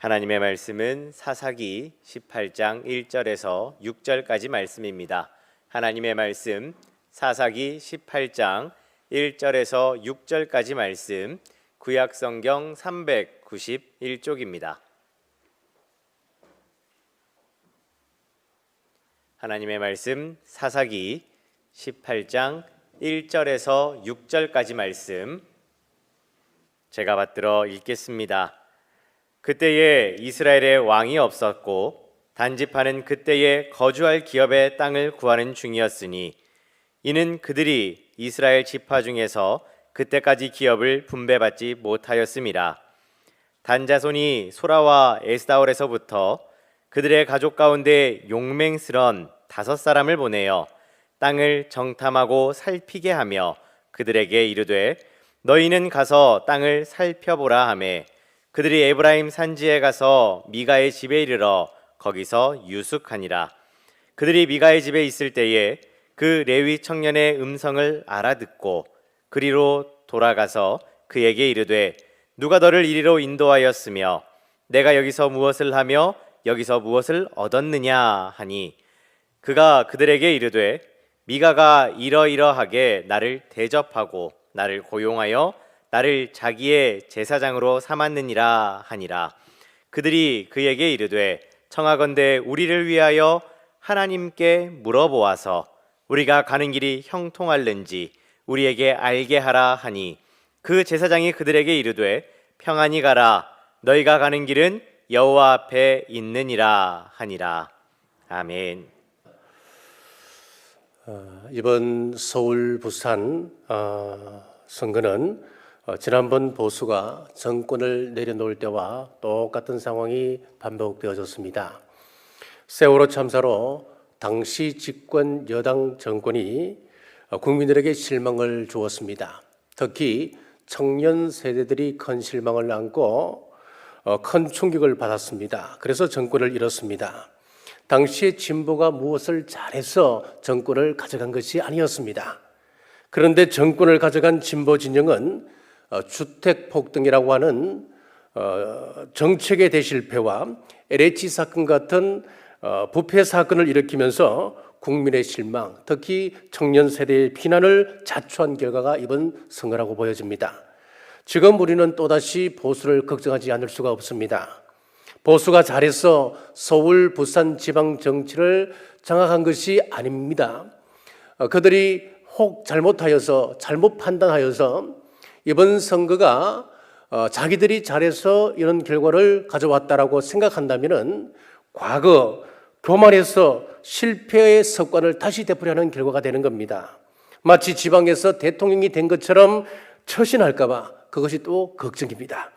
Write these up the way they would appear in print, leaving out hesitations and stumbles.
하나님의 말씀은 사사기 18장 1절에서 6절까지 말씀입니다. 하나님의 말씀 사사기 18장 1절에서 6절까지 말씀 구약성경 391쪽입니다. 하나님의 말씀 사사기 18장 1절에서 6절까지 말씀 제가 받들어 읽겠습니다. 그때에 이스라엘에 왕이 없었고 단지파는 그때에 거주할 기업의 땅을 구하는 중이었으니 이는 그들이 이스라엘 지파 중에서 그때까지 기업을 분배받지 못하였음이라. 단 자손이 소라와 에스다올에서부터 그들의 가족 가운데 용맹스런 5사람을 보내어 땅을 정탐하고 살피게 하며 그들에게 이르되 너희는 가서 땅을 살펴보라 하매 그들이 에브라임 산지에 가서 미가의 집에 이르러 거기서 유숙하니라. 그들이 미가의 집에 있을 때에 그 레위 청년의 음성을 알아듣고 그리로 돌아가서 그에게 이르되 누가 너를 이리로 인도하였으며 내가 여기서 무엇을 하며 여기서 무엇을 얻었느냐 하니 그가 그들에게 이르되 미가가 이러이러하게 나를 대접하고 나를 고용하여 나를 자기의 제사장으로 삼았느니라 하니라. 그들이 그에게 이르되 청하건대 우리를 위하여 하나님께 물어보아서 우리가 가는 길이 형통할는지 우리에게 알게 하라 하니 그 제사장이 그들에게 이르되 평안히 가라 너희가 가는 길은 여호와 앞에 있느니라 하니라. 아멘. 이번 서울 부산 선거는 지난번 보수가 정권을 내려놓을 때와 똑같은 상황이 반복되어졌습니다. 세월호 참사로 당시 집권 여당 정권이 국민들에게 실망을 주었습니다. 특히 청년 세대들이 큰 실망을 안고 큰 충격을 받았습니다. 그래서 정권을 잃었습니다. 당시에 진보가 무엇을 잘해서 정권을 가져간 것이 아니었습니다. 그런데 정권을 가져간 진보 진영은 주택 폭등이라고 하는 정책의 대실패와 LH 사건 같은 부패 사건을 일으키면서 국민의 실망, 특히 청년 세대의 비난을 자초한 결과가 이번 선거라고 보여집니다. 지금 우리는 또다시 보수를 걱정하지 않을 수가 없습니다. 보수가 잘해서 서울, 부산 지방 정치를 장악한 것이 아닙니다. 그들이 혹 잘못하여서 잘못 판단하여서 이번 선거가 자기들이 잘해서 이런 결과를 가져왔다라고 생각한다면 과거 교만해서 실패의 습관을 다시 되풀이하는 결과가 되는 겁니다. 마치 지방에서 대통령이 된 것처럼 처신할까 봐 그것이 또 걱정입니다.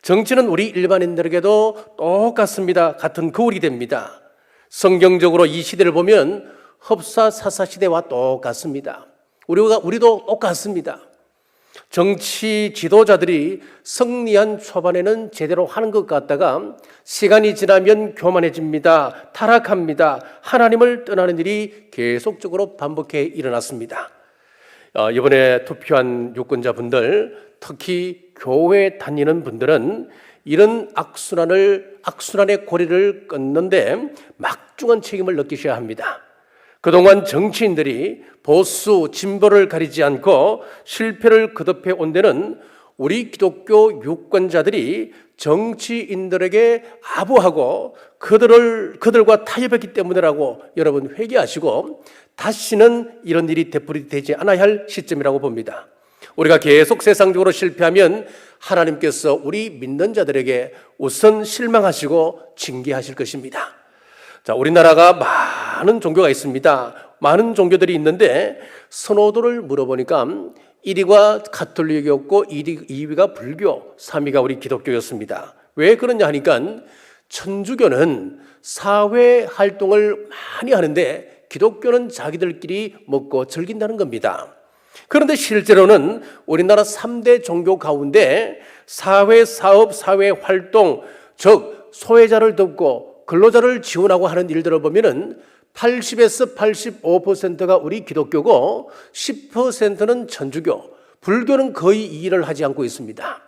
정치는 우리 일반인들에게도 똑같습니다. 같은 거울이 됩니다. 성경적으로 이 시대를 보면 흡사사사 시대와 똑같습니다. 우리도 똑같습니다. 정치 지도자들이 승리한 초반에는 제대로 하는 것 같다가 시간이 지나면 교만해집니다. 타락합니다. 하나님을 떠나는 일이 계속적으로 반복해 일어났습니다. 이번에 투표한 유권자분들, 특히 교회 다니는 분들은 이런 악순환의 고리를 끊는데 막중한 책임을 느끼셔야 합니다. 그동안 정치인들이 보수, 진보를 가리지 않고 실패를 거듭해 온 데는 우리 기독교 유권자들이 정치인들에게 아부하고 그들과 타협했기 때문이라고 여러분 회개하시고 다시는 이런 일이 되풀이되지 않아야 할 시점이라고 봅니다. 우리가 계속 세상적으로 실패하면 하나님께서 우리 믿는 자들에게 우선 실망하시고 징계하실 것입니다. 자, 우리나라가 많은 종교가 있습니다. 많은 종교들이 있는데 선호도를 물어보니까 1위가 가톨릭이었고 2위가 불교, 3위가 우리 기독교였습니다. 왜 그러냐 하니까 천주교는 사회 활동을 많이 하는데 기독교는 자기들끼리 먹고 즐긴다는 겁니다. 그런데 실제로는 우리나라 3대 종교 가운데 사회 사업, 사회 활동, 즉 소외자를 돕고 근로자를 지원하고 하는 일들을 보면은 80에서 85%가 우리 기독교고 10%는 천주교, 불교는 거의 이 일을 하지 않고 있습니다.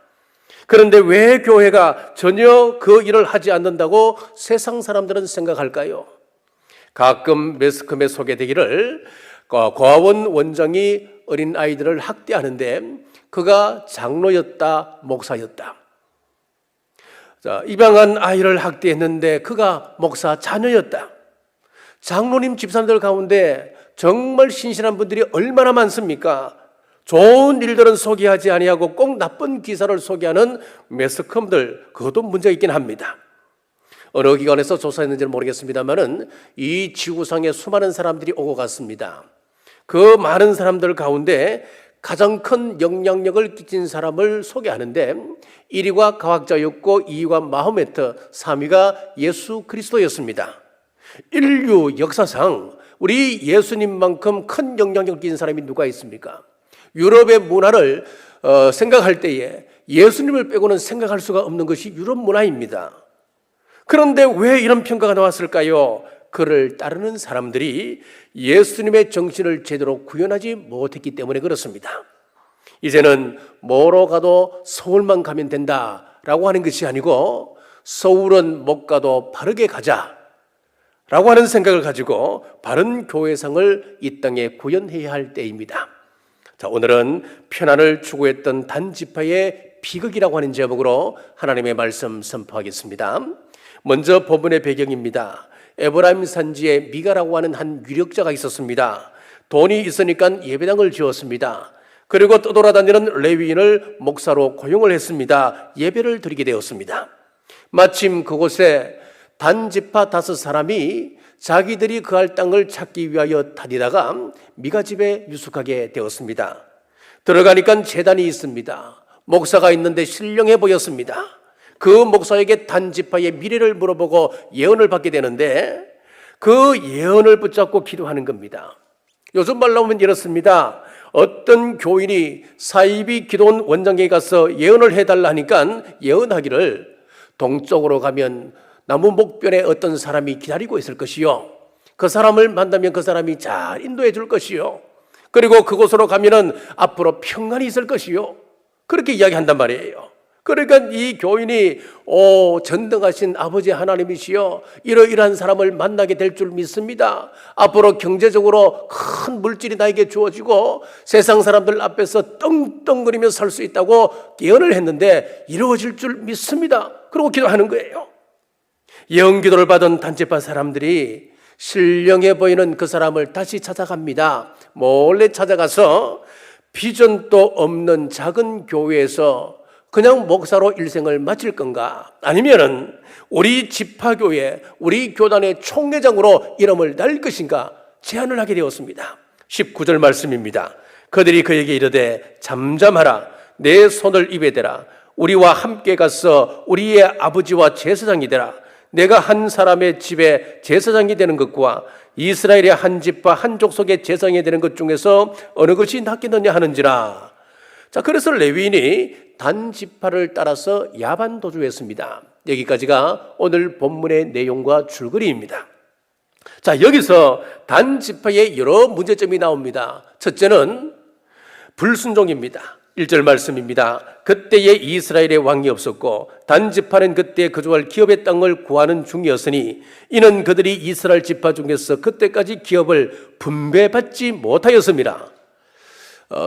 그런데 왜 교회가 전혀 그 일을 하지 않는다고 세상 사람들은 생각할까요? 가끔 매스컴에 소개되기를 고아원 원장이 어린 아이들을 학대하는데 그가 장로였다, 목사였다. 자, 입양한 아이를 학대했는데 그가 목사 자녀였다. 장로님 집사님들 가운데 정말 신실한 분들이 얼마나 많습니까? 좋은 일들은 소개하지 아니하고 꼭 나쁜 기사를 소개하는 매스컴들, 그것도 문제가 있긴 합니다. 어느 기관에서 조사했는지는 모르겠습니다만은 이 지구상에 수많은 사람들이 오고 갔습니다. 그 많은 사람들 가운데 가장 큰 영향력을 끼친 사람을 소개하는데 1위가 과학자였고 2위가 마호메트, 3위가 예수 그리스도였습니다. 인류 역사상 우리 예수님만큼 큰 영향력을 끼친 사람이 누가 있습니까? 유럽의 문화를 생각할 때에 예수님을 빼고는 생각할 수가 없는 것이 유럽 문화입니다. 그런데 왜 이런 평가가 나왔을까요? 그를 따르는 사람들이 예수님의 정신을 제대로 구현하지 못했기 때문에 그렇습니다. 이제는 뭐로 가도 서울만 가면 된다라고 하는 것이 아니고 서울은 못 가도 바르게 가자라고 하는 생각을 가지고 바른 교회상을 이 땅에 구현해야 할 때입니다. 자, 오늘은 편안을 추구했던 단지파의 비극이라고 하는 제목으로 하나님의 말씀 선포하겠습니다. 먼저 본문의 배경입니다. 에브라임 산지에 미가라고 하는 한 유력자가 있었습니다. 돈이 있으니까 예배당을 지었습니다. 그리고 떠돌아다니는 레위인을 목사로 고용을 했습니다. 예배를 드리게 되었습니다. 마침 그곳에 단지파 5사람이 자기들이 거할 땅을 찾기 위하여 다니다가 미가 집에 유숙하게 되었습니다. 들어가니까 제단이 있습니다. 목사가 있는데 신령해 보였습니다. 그 목사에게 단지파의 미래를 물어보고 예언을 받게 되는데 그 예언을 붙잡고 기도하는 겁니다. 요즘 말로 하면 이렇습니다. 어떤 교인이 사이비 기도원 원장에게 가서 예언을 해달라 하니까 예언하기를 동쪽으로 가면 나무 목변에 어떤 사람이 기다리고 있을 것이요, 그 사람을 만나면 그 사람이 잘 인도해 줄 것이요, 그리고 그곳으로 가면은 앞으로 평안이 있을 것이요, 그렇게 이야기한단 말이에요. 그러니까 이 교인이 전능하신 아버지 하나님이시여, 이러이러한 사람을 만나게 될 줄 믿습니다. 앞으로 경제적으로 큰 물질이 나에게 주어지고 세상 사람들 앞에서 떵떵거리며 살 수 있다고 예언을 했는데 이루어질 줄 믿습니다. 그러고 기도하는 거예요. 예언 기도를 받은 단지파 사람들이 신령해 보이는 그 사람을 다시 찾아갑니다. 몰래 찾아가서 비전도 없는 작은 교회에서 그냥 목사로 일생을 마칠 건가, 아니면은 우리 지파교회, 우리 교단의 총회장으로 이름을 날 것인가 제안을 하게 되었습니다. 19절 말씀입니다. 그들이 그에게 이르되 잠잠하라, 내 손을 입에 대라, 우리와 함께 가서 우리의 아버지와 제사장이 되라. 내가 한 사람의 집에 제사장이 되는 것과 이스라엘의 한 집과 한 족속의 제사장이 되는 것 중에서 어느 것이 낫겠느냐 하는지라. 자, 그래서 레위인이 단지파를 따라서 야반 도주했습니다. 여기까지가 오늘 본문의 내용과 줄거리입니다. 자, 여기서 단지파의 여러 문제점이 나옵니다. 첫째는 불순종입니다. 1절 말씀입니다. 그때에 이스라엘의 왕이 없었고 단지파는 그때 거주할 기업의 땅을 구하는 중이었으니 이는 그들이 이스라엘 지파 중에서 그때까지 기업을 분배받지 못하였습니다.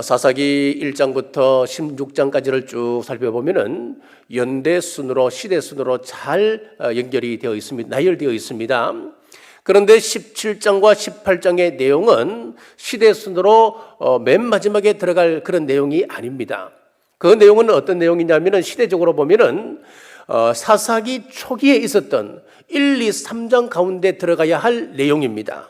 사사기 1장부터 16장까지를 쭉 살펴보면은 연대 순으로, 시대 순으로 잘 연결이 되어 있습니다. 나열되어 있습니다. 그런데 17장과 18장의 내용은 시대 순으로 맨 마지막에 들어갈 그런 내용이 아닙니다. 그 내용은 어떤 내용이냐면은 시대적으로 보면은 사사기 초기에 있었던 1, 2, 3장 가운데 들어가야 할 내용입니다.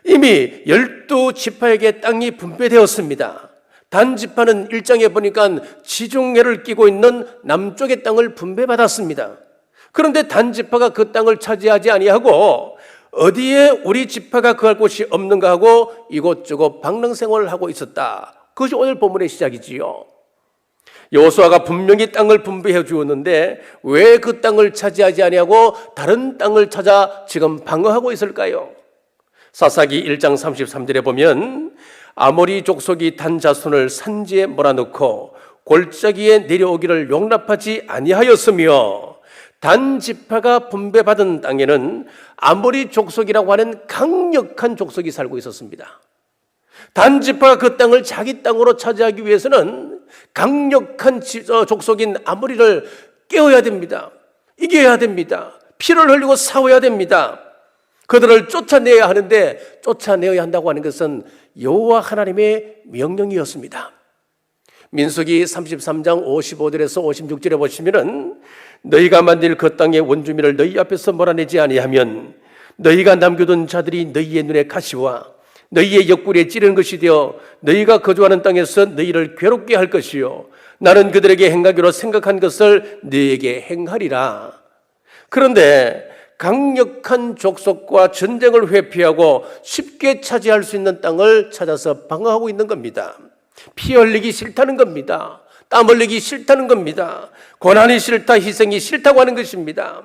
이미 12지파에게 땅이 분배되었습니다. 단지파는 1장에 보니까 지중해를 끼고 있는 남쪽의 땅을 분배받았습니다. 그런데 단지파가 그 땅을 차지하지 아니하고 어디에 우리 지파가 거할 곳이 없는가 하고 이곳저곳 방랑생활을 하고 있었다. 그것이 오늘 본문의 시작이지요. 여호수아가 분명히 땅을 분배해 주었는데 왜 그 땅을 차지하지 아니하고 다른 땅을 찾아 지금 방어하고 있을까요? 사사기 1장 33절에 보면 아모리 족속이 단 자손을 산지에 몰아넣고 골짜기에 내려오기를 용납하지 아니하였으며 단 지파가 분배받은 땅에는 아모리 족속이라고 하는 강력한 족속이 살고 있었습니다. 단 지파가 그 땅을 자기 땅으로 차지하기 위해서는 강력한 족속인 아모리를 깨워야 됩니다. 이겨야 됩니다. 피를 흘리고 싸워야 됩니다. 그들을 쫓아내야 하는데 쫓아내야 한다고 하는 것은 여호와 하나님의 명령이었습니다. 민수기 33장 55절에서 56절에 보시면은 너희가 만들 그 땅의 원주민을 너희 앞에서 몰아내지 아니하면 너희가 남겨둔 자들이 너희의 눈에 가시와 너희의 옆구리에 찌르는 것이 되어 너희가 거주하는 땅에서 너희를 괴롭게 할 것이요 나는 그들에게 행하기로 생각한 것을 너희에게 행하리라. 그런데 강력한 족속과 전쟁을 회피하고 쉽게 차지할 수 있는 땅을 찾아서 방어하고 있는 겁니다. 피 흘리기 싫다는 겁니다. 땀 흘리기 싫다는 겁니다. 고난이 싫다, 희생이 싫다고 하는 것입니다.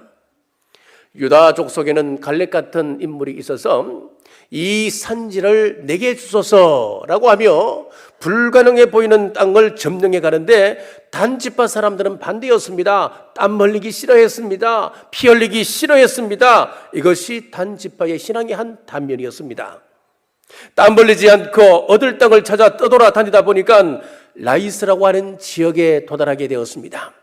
유다 족속에는 갈렙 같은 인물이 있어서 이 산지를 내게 주소서라고 하며 불가능해 보이는 땅을 점령해 가는데 단지파 사람들은 반대였습니다. 땀 흘리기 싫어했습니다. 피 흘리기 싫어했습니다. 이것이 단지파의 신앙의 한 단면이었습니다. 땀 흘리지 않고 얻을 땅을 찾아 떠돌아다니다 보니까 라이스라고 하는 지역에 도달하게 되었습니다.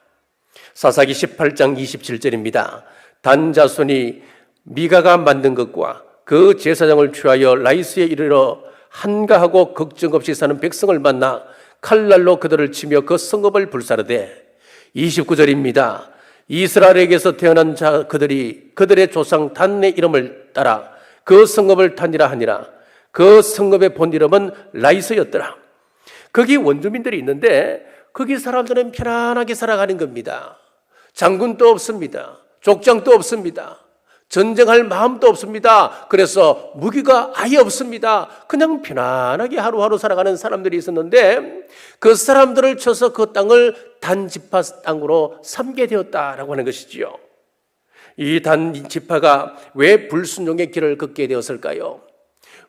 사사기 18장 27절입니다. 단 자손이 미가가 만든 것과 그 제사장을 취하여 라이스에 이르러 한가하고 걱정 없이 사는 백성을 만나 칼날로 그들을 치며 그 성읍을 불사르되 29절입니다. 이스라엘에게서 태어난 자 그들이 그들의 조상 단의 이름을 따라 그 성읍을 탄이라 하니라. 그 성읍의 본 이름은 라이스였더라. 거기 원주민들이 있는데 거기 사람들은 편안하게 살아가는 겁니다. 장군도 없습니다. 족장도 없습니다. 전쟁할 마음도 없습니다. 그래서 무기가 아예 없습니다. 그냥 편안하게 하루하루 살아가는 사람들이 있었는데 그 사람들을 쳐서 그 땅을 단지파 땅으로 삼게 되었다라고 하는 것이지요. 이 단지파가 왜 불순종의 길을 걷게 되었을까요?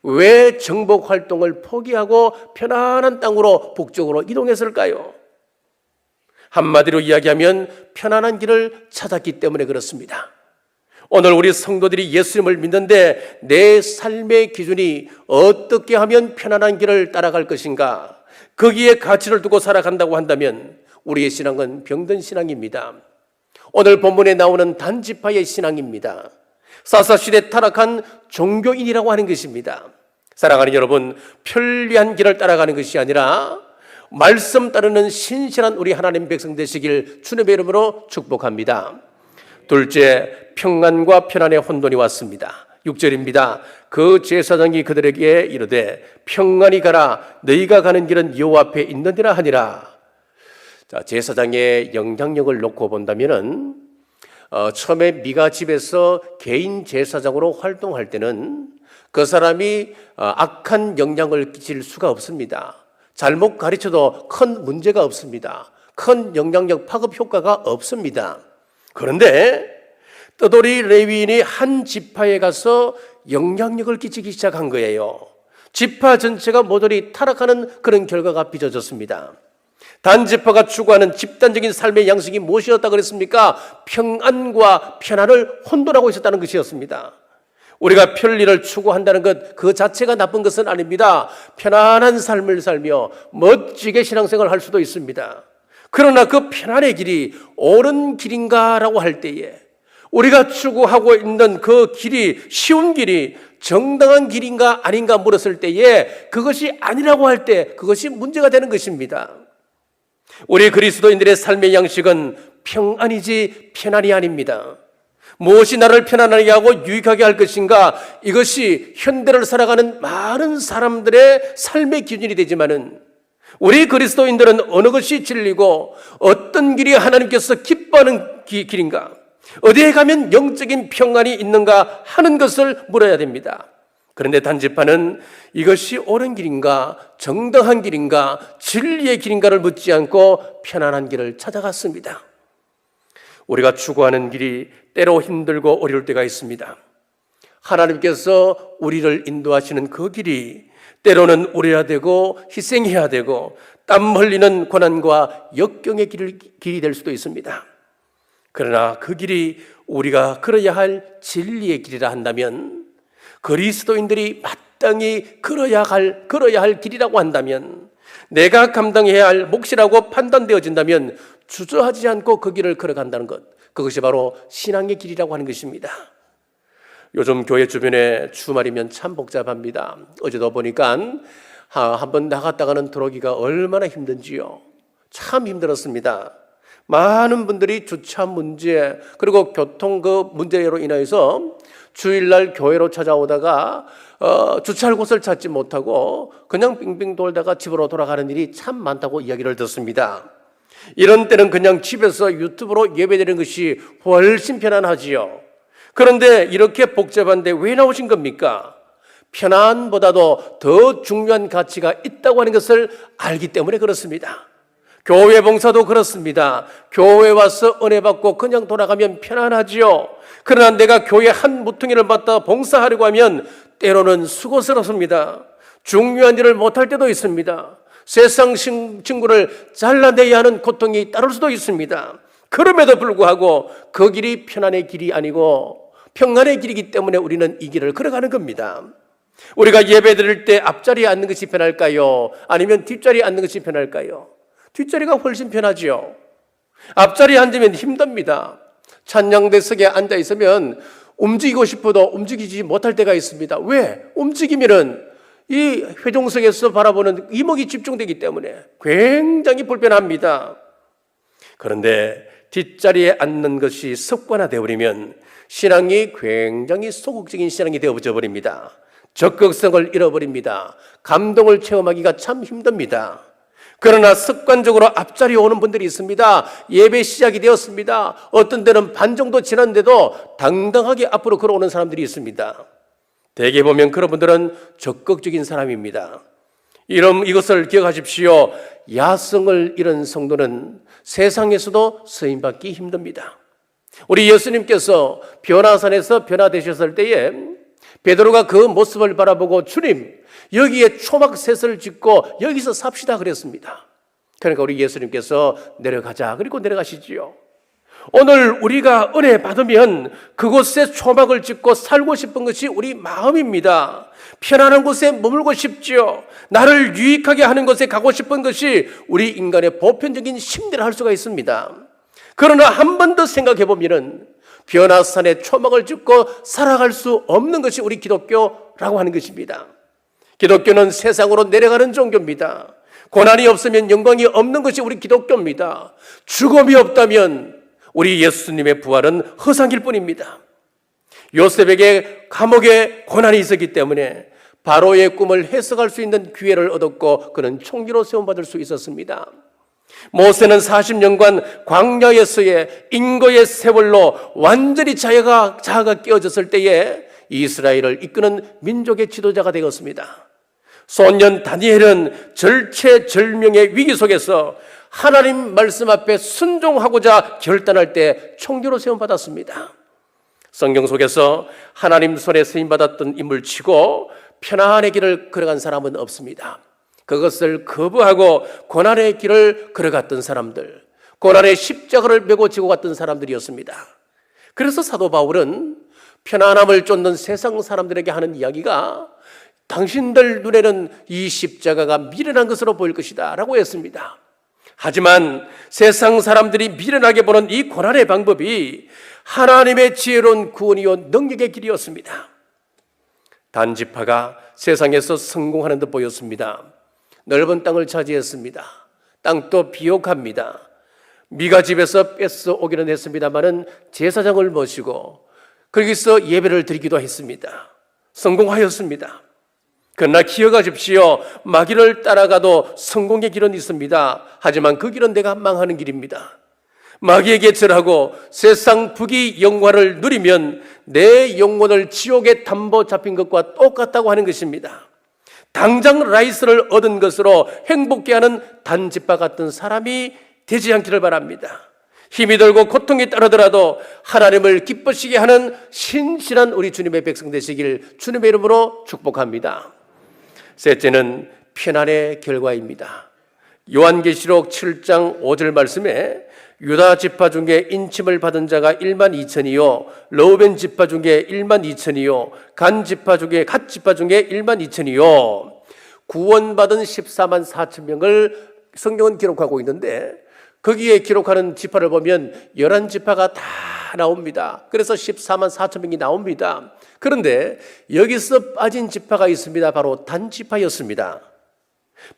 왜 정복 활동을 포기하고 편안한 땅으로 북쪽으로 이동했을까요? 한마디로 이야기하면 편안한 길을 찾았기 때문에 그렇습니다. 오늘 우리 성도들이 예수님을 믿는데 내 삶의 기준이 어떻게 하면 편안한 길을 따라갈 것인가? 거기에 가치를 두고 살아간다고 한다면 우리의 신앙은 병든 신앙입니다. 오늘 본문에 나오는 단지파의 신앙입니다. 사사시대 타락한 종교인이라고 하는 것입니다. 사랑하는 여러분, 편리한 길을 따라가는 것이 아니라 말씀 따르는 신실한 우리 하나님 백성 되시길 주님의 이름으로 축복합니다. 둘째, 평안과 편안의 혼돈이 왔습니다. 6절입니다. 그 제사장이 그들에게 이르되 평안히 가라, 너희가 가는 길은 여호와 앞에 있느니라 하니라. 자, 제사장의 영향력을 놓고 본다면은 처음에 미가 집에서 개인 제사장으로 활동할 때는 그 사람이 악한 영향을 끼칠 수가 없습니다. 잘못 가르쳐도 큰 문제가 없습니다. 큰 영향력 파급 효과가 없습니다. 그런데 떠돌이 레위인이 한 지파에 가서 영향력을 끼치기 시작한 거예요. 지파 전체가 모조리 타락하는 그런 결과가 빚어졌습니다. 단지파가 추구하는 집단적인 삶의 양식이 무엇이었다 그랬습니까? 평안과 편안을 혼돈하고 있었다는 것이었습니다. 우리가 편리를 추구한다는 것 그 자체가 나쁜 것은 아닙니다. 편안한 삶을 살며 멋지게 신앙생활을 할 수도 있습니다. 그러나 그 편안의 길이 옳은 길인가라고 할 때에 우리가 추구하고 있는 그 길이 쉬운 길이 정당한 길인가 아닌가 물었을 때에 그것이 아니라고 할 때 그것이 문제가 되는 것입니다. 우리 그리스도인들의 삶의 양식은 평안이지 편안이 아닙니다. 무엇이 나를 편안하게 하고 유익하게 할 것인가, 이것이 현대를 살아가는 많은 사람들의 삶의 기준이 되지만은 우리 그리스도인들은 어느 것이 진리고 어떤 길이 하나님께서 기뻐하는 길인가, 어디에 가면 영적인 평안이 있는가 하는 것을 물어야 됩니다. 그런데 단지파는 이것이 옳은 길인가, 정당한 길인가, 진리의 길인가를 묻지 않고 편안한 길을 찾아갔습니다. 우리가 추구하는 길이 때로 힘들고 어려울 때가 있습니다. 하나님께서 우리를 인도하시는 그 길이 때로는 우려야 되고 희생해야 되고 땀 흘리는 고난과 역경의 길이 될 수도 있습니다. 그러나 그 길이 우리가 걸어야 할 진리의 길이라 한다면, 그리스도인들이 마땅히 걸어야 할 길이라고 한다면, 내가 감당해야 할 몫이라고 판단되어진다면 주저하지 않고 그 길을 걸어간다는 것, 그것이 바로 신앙의 길이라고 하는 것입니다. 요즘 교회 주변에 주말이면 참 복잡합니다. 어제도 보니까 한번 나갔다가는 들어오기가 얼마나 힘든지요. 참 힘들었습니다. 많은 분들이 주차 문제, 그리고 교통 그 문제로 인해서 주일날 교회로 찾아오다가 주차할 곳을 찾지 못하고 그냥 빙빙 돌다가 집으로 돌아가는 일이 참 많다고 이야기를 듣습니다. 이런 때는 그냥 집에서 유튜브로 예배드리는 것이 훨씬 편안하지요. 그런데 이렇게 복잡한데 왜 나오신 겁니까? 편안보다도 더 중요한 가치가 있다고 하는 것을 알기 때문에 그렇습니다. 교회 봉사도 그렇습니다. 교회 와서 은혜 받고 그냥 돌아가면 편안하지요. 그러나 내가 교회 한 모퉁이를 맡아 봉사하려고 하면 때로는 수고스럽습니다. 중요한 일을 못할 때도 있습니다. 세상 친구를 잘라내야 하는 고통이 따를 수도 있습니다. 그럼에도 불구하고 그 길이 편안의 길이 아니고 평안의 길이기 때문에 우리는 이 길을 걸어가는 겁니다. 우리가 예배 드릴 때 앞자리에 앉는 것이 편할까요? 아니면 뒷자리에 앉는 것이 편할까요? 뒷자리가 훨씬 편하지요. 앞자리에 앉으면 힘듭니다. 찬양대석에 앉아 있으면 움직이고 싶어도 움직이지 못할 때가 있습니다. 왜? 움직이면은 이 회종석에서 바라보는 이목이 집중되기 때문에 굉장히 불편합니다. 그런데 뒷자리에 앉는 것이 습관화되어 버리면 신앙이 굉장히 소극적인 신앙이 되어져 버립니다. 적극성을 잃어버립니다. 감동을 체험하기가 참 힘듭니다. 그러나 습관적으로 앞자리에 오는 분들이 있습니다. 예배 시작이 되었습니다. 어떤 때는 반 정도 지났는데도 당당하게 앞으로 걸어오는 사람들이 있습니다. 대개 보면 그런 분들은 적극적인 사람입니다. 이것을 기억하십시오. 야성을 잃은 성도는 세상에서도 쓰임받기 힘듭니다. 우리 예수님께서 변화산에서 변화되셨을 때에 베드로가 그 모습을 바라보고 주님, 여기에 초막셋을 짓고 여기서 삽시다 그랬습니다. 그러니까 우리 예수님께서 내려가자 그리고 내려가시지요. 오늘 우리가 은혜 받으면 그곳에 초막을 짓고 살고 싶은 것이 우리 마음입니다. 편안한 곳에 머물고 싶지요. 나를 유익하게 하는 곳에 가고 싶은 것이 우리 인간의 보편적인 심리를 할 수가 있습니다. 그러나 한 번 더 생각해 보면은 변화산에 초막을 짓고 살아갈 수 없는 것이 우리 기독교라고 하는 것입니다. 기독교는 세상으로 내려가는 종교입니다. 고난이 없으면 영광이 없는 것이 우리 기독교입니다. 죽음이 없다면 우리 예수님의 부활은 허상일 뿐입니다. 요셉에게 감옥에 고난이 있었기 때문에 바로의 꿈을 해석할 수 있는 기회를 얻었고 그는 총리로 세움받을 수 있었습니다. 모세는 40년간 광야에서의 인고의 세월로 완전히 자아가 깨어졌을 때에 이스라엘을 이끄는 민족의 지도자가 되었습니다. 소년 다니엘은 절체절명의 위기 속에서 하나님 말씀 앞에 순종하고자 결단할 때 총리로 세움받았습니다. 성경 속에서 하나님 손에 쓰임받았던 인물치고 편안의 길을 걸어간 사람은 없습니다. 그것을 거부하고 고난의 길을 걸어갔던 사람들, 고난의 십자가를 메고 지고 갔던 사람들이었습니다. 그래서 사도 바울은 편안함을 쫓는 세상 사람들에게 하는 이야기가 당신들 눈에는 이 십자가가 미련한 것으로 보일 것이다 라고 했습니다. 하지만 세상 사람들이 미련하게 보는 이 고난의 방법이 하나님의 지혜로운 구원이요 능력의 길이었습니다. 단지파가 세상에서 성공하는 듯 보였습니다. 넓은 땅을 차지했습니다. 땅도 비옥합니다. 미가 집에서 뺏어 오기는 했습니다마는 제사장을 모시고 거기서 예배를 드리기도 했습니다. 성공하였습니다. 그러나 기억하십시오. 마귀를 따라가도 성공의 길은 있습니다. 하지만 그 길은 내가 망하는 길입니다. 마귀에게 절하고 세상 부귀 영화를 누리면 내 영혼을 지옥에 담보 잡힌 것과 똑같다고 하는 것입니다. 당장 라이스를 얻은 것으로 행복해 하는 단지파 같은 사람이 되지 않기를 바랍니다. 힘이 들고 고통이 따르더라도 하나님을 기쁘시게 하는 신실한 우리 주님의 백성 되시길 주님의 이름으로 축복합니다. 셋째는 편안의 결과입니다. 요한계시록 7장 5절 말씀에 유다 지파 중에 인침을 받은 자가 1만 2천이요 르우벤 지파 중에 1만 2천이요 갓 지파 중에 1만 2천이요 구원받은 14만 4천 명을 성경은 기록하고 있는데 거기에 기록하는 지파를 보면 11지파가 다 나옵니다. 그래서 14만 4천 명이 나옵니다. 그런데 여기서 빠진 지파가 있습니다. 바로 단 지파였습니다.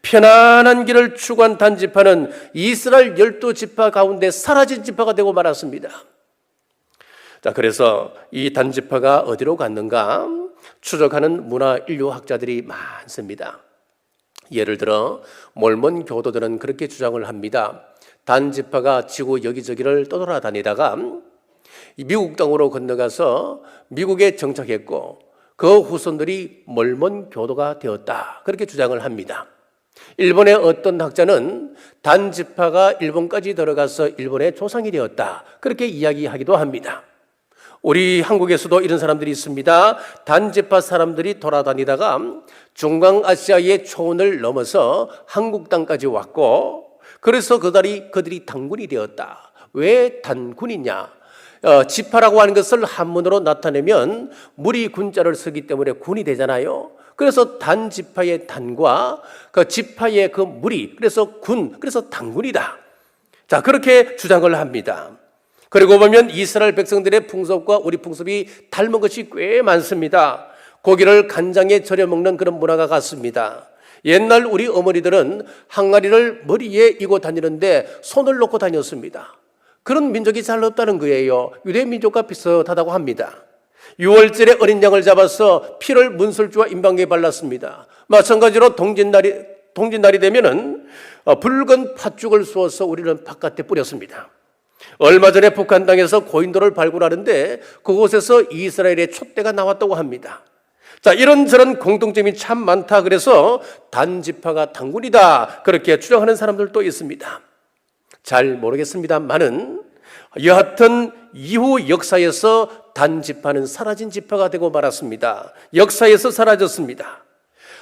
편안한 길을 추구한 단 지파는 이스라엘 12지파 가운데 사라진 지파가 되고 말았습니다. 자, 그래서 이 단 지파가 어디로 갔는가 추적하는 문화 인류학자들이 많습니다. 예를 들어 몰몬 교도들은 그렇게 주장을 합니다. 단 지파가 지구 여기저기를 떠돌아다니다가 미국 땅으로 건너가서 미국에 정착했고 그 후손들이 몰몬 교도가 되었다. 그렇게 주장을 합니다. 일본의 어떤 학자는 단 지파가 일본까지 들어가서 일본의 조상이 되었다. 그렇게 이야기하기도 합니다. 우리 한국에서도 이런 사람들이 있습니다. 단 지파 사람들이 돌아다니다가 중앙아시아의 초원을 넘어서 한국 땅까지 왔고 그래서 그들이 단군이 되었다. 왜 단군이냐? 지파라고 하는 것을 한문으로 나타내면 무리 군자를 쓰기 때문에 군이 되잖아요. 그래서 단 지파의 단과 그 지파의 그 무리, 그래서 군, 그래서 단군이다. 자, 그렇게 주장을 합니다. 그리고 보면 이스라엘 백성들의 풍습과 우리 풍습이 닮은 것이 꽤 많습니다. 고기를 간장에 절여 먹는 그런 문화가 같습니다. 옛날 우리 어머니들은 항아리를 머리에 이고 다니는데 손을 놓고 다녔습니다. 그런 민족이 잘 없다는 거예요. 유대 민족과 비슷하다고 합니다. 6월절에 어린 양을 잡아서 피를 문설주와 임방에 발랐습니다. 마찬가지로 동짓날이 되면은 붉은 팥죽을 쏘아서 우리는 바깥에 뿌렸습니다. 얼마 전에 북한 땅에서 고인돌을 발굴하는데 그곳에서 이스라엘의 촛대가 나왔다고 합니다. 자, 이런저런 공통점이 참 많다. 그래서 단지파가 단군이다. 그렇게 주장하는 사람들도 있습니다. 잘 모르겠습니다만은 여하튼 이후 역사에서 단지파는 사라진 지파가 되고 말았습니다. 역사에서 사라졌습니다.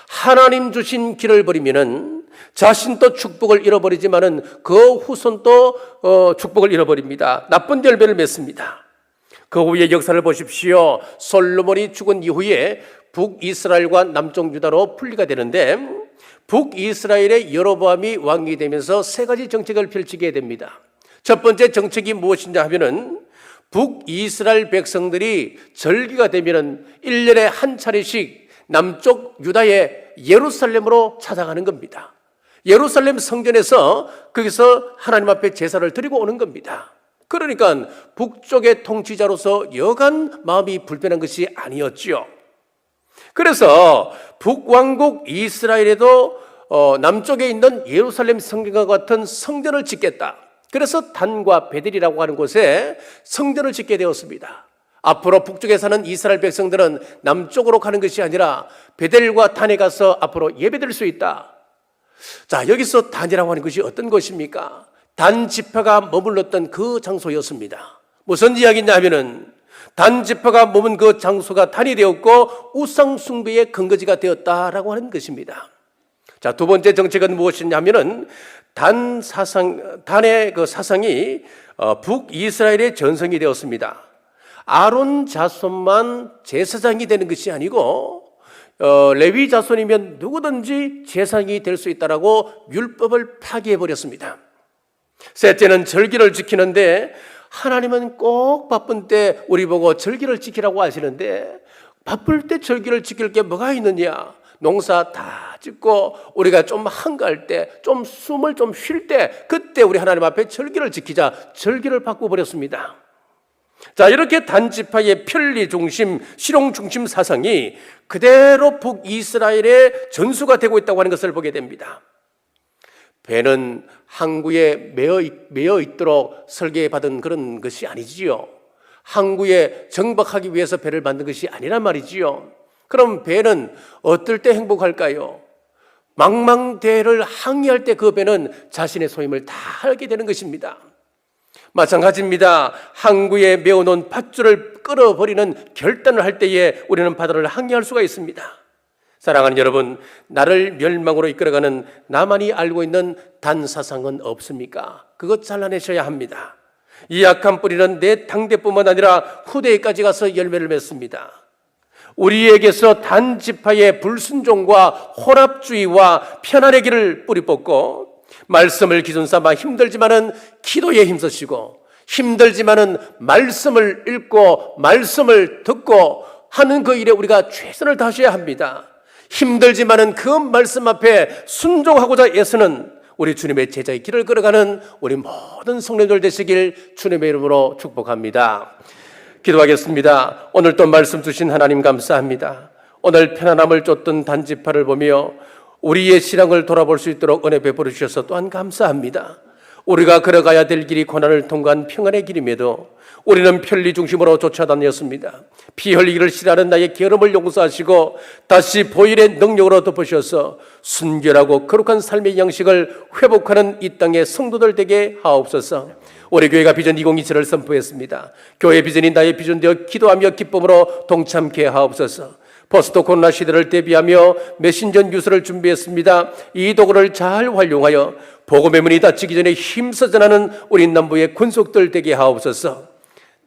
하나님 주신 길을 버리면은 자신도 축복을 잃어버리지만은 그 후손도 축복을 잃어버립니다. 나쁜 열매를 맺습니다. 그 후의 역사를 보십시오. 솔로몬이 죽은 이후에 북이스라엘과 남쪽 유다로 분리가 되는데 북이스라엘의 여로보암이 왕이 되면서 세 가지 정책을 펼치게 됩니다. 첫 번째 정책이 무엇이냐 하면은 북이스라엘 백성들이 절기가 되면은 1년에 한 차례씩 남쪽 유다의 예루살렘으로 찾아가는 겁니다. 예루살렘 성전에서 거기서 하나님 앞에 제사를 드리고 오는 겁니다. 그러니까 북쪽의 통치자로서 여간 마음이 불편한 것이 아니었지요. 그래서 북왕국 이스라엘에도 남쪽에 있는 예루살렘 성전과 같은 성전을 짓겠다. 그래서 단과 베델이라고 하는 곳에 성전을 짓게 되었습니다. 앞으로 북쪽에 사는 이스라엘 백성들은 남쪽으로 가는 것이 아니라 베델과 단에 가서 앞으로 예배드릴 수 있다. 자, 여기서 단이라고 하는 것이 어떤 것입니까? 단 지파가 머물렀던 그 장소였습니다. 무슨 이야기냐 하면은 단 지파가 머문 그 장소가 단이 되었고 우상 숭배의 근거지가 되었다라고 하는 것입니다. 자, 두 번째 정책은 무엇이냐면은 단의 그 사상이 북이스라엘의 전성이 되었습니다. 아론 자손만 제사장이 되는 것이 아니고 레위 자손이면 누구든지 제사장이 될 수 있다라고 율법을 파기해 버렸습니다. 셋째는 절기를 지키는데 하나님은 꼭 바쁜 때 우리 보고 절기를 지키라고 하시는데 바쁠 때 절기를 지킬 게 뭐가 있느냐? 농사 다 짓고 우리가 좀 한가할 때, 좀 숨을 좀 쉴 때 그때 우리 하나님 앞에 절기를 지키자. 절기를 바꿔버렸습니다. 자, 이렇게 단지파의 편리 중심, 실용 중심 사상이 그대로 북이스라엘의 전수가 되고 있다고 하는 것을 보게 됩니다. 배는 항구에 매여 있도록 설계받은 그런 것이 아니지요. 항구에 정박하기 위해서 배를 만든 것이 아니란 말이지요. 그럼 배는 어떨 때 행복할까요? 망망대해를 항해할 때 그 배는 자신의 소임을 다 하게 되는 것입니다. 마찬가지입니다. 항구에 메어놓은 밧줄을 끌어버리는 결단을 할 때에 우리는 바다를 항해할 수가 있습니다. 사랑하는 여러분, 나를 멸망으로 이끌어가는 나만이 알고 있는 단사상은 없습니까? 그것 잘라내셔야 합니다. 이 악한 뿌리는 내 당대뿐만 아니라 후대에까지 가서 열매를 맺습니다. 우리에게서 단지파의 불순종과 혼합주의와 편안의 길을 뿌리 뽑고 말씀을 기준 삼아 힘들지만은 기도에 힘쓰시고 힘들지만은 말씀을 읽고 말씀을 듣고 하는 그 일에 우리가 최선을 다하셔야 합니다. 힘들지만은 그 말씀 앞에 순종하고자 애쓰는 우리 주님의 제자의 길을 걸어가는 우리 모든 성도들 되시길 주님의 이름으로 축복합니다. 기도하겠습니다. 오늘 또 말씀 주신 하나님 감사합니다. 오늘 편안함을 쫓던 단지파를 보며 우리의 신앙을 돌아볼 수 있도록 은혜 베풀어 주셔서 또한 감사합니다. 우리가 걸어가야 될 길이 고난을 통과한 평안의 길임에도 우리는 편리 중심으로 쫓아다녔습니다. 피 흘리기를 싫어하는 나의 게으름을 용서하시고 다시 보일의 능력으로 덮으셔서 순결하고 거룩한 삶의 양식을 회복하는 이 땅의 성도들 되게 하옵소서. 우리 교회가 비전 2027을 선포했습니다. 교회 비전이 나의 비전되어 기도하며 기쁨으로 동참케 하옵소서. 포스트 코로나 시대를 대비하며 메신저 뉴스를 준비했습니다. 이 도구를 잘 활용하여 복음의 문이 닫히기 전에 힘써 전하는 우리 남부의 군속들 되게 하옵소서.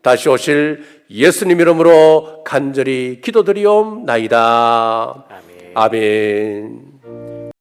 다시 오실 예수님 이름으로 간절히 기도드리옵나이다. 아멘. 아멘.